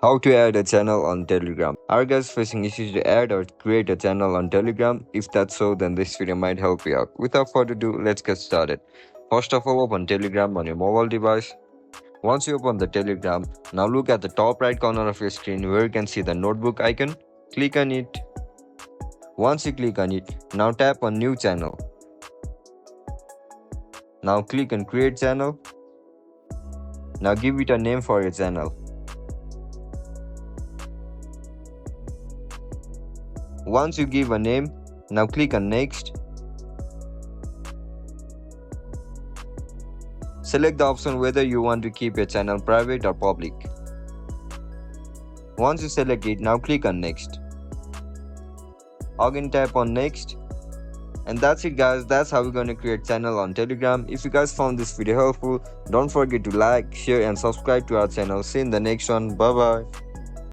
How to add a channel on Telegram. Are you guys facing issues to add or create a channel on Telegram? If that's so, then this video might help you out. Without further ado, let's get started. First of all, open Telegram on your mobile device. Once you open the Telegram, now look at the top right corner of your screen where you can see the notebook icon. Click on it. Once you click on it, now tap on New Channel. Now click on Create Channel. Now give it a name for your channel. Once you give a name, now click on Next. Select the option whether you want to keep your channel private or public. Once you select it, now click on Next. Again tap on Next. And that's it guys, that's how we're going to create channel on Telegram. If you guys found this video helpful, don't forget to like, share and subscribe to our channel. See you in the next one. Bye bye.